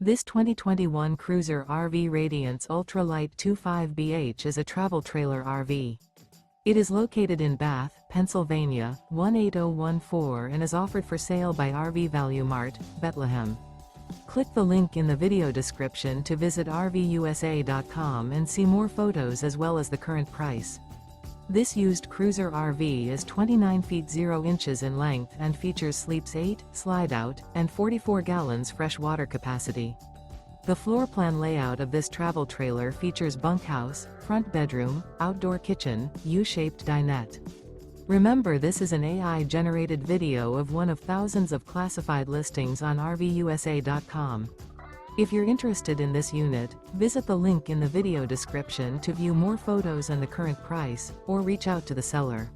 This 2021 Cruiser RV Radiance Ultra Lite 25BH is a travel trailer RV. It is located in Bath, Pennsylvania, 18014 and is offered for sale by RV Value Mart, Behtlehem. Click the link in the video description to visit RVUSA.com and see more photos as well as the current price. This used cruiser RV is 29 feet 0 inches in length and features sleeps 8, slide-out, and 44 gallons fresh water capacity. The floor plan layout of this travel trailer features bunkhouse, front bedroom, outdoor kitchen, U-shaped dinette. Remember, this is an AI-generated video of one of thousands of classified listings on RVUSA.com. If you're interested in this unit, visit the link in the video description to view more photos and the current price, or reach out to the seller.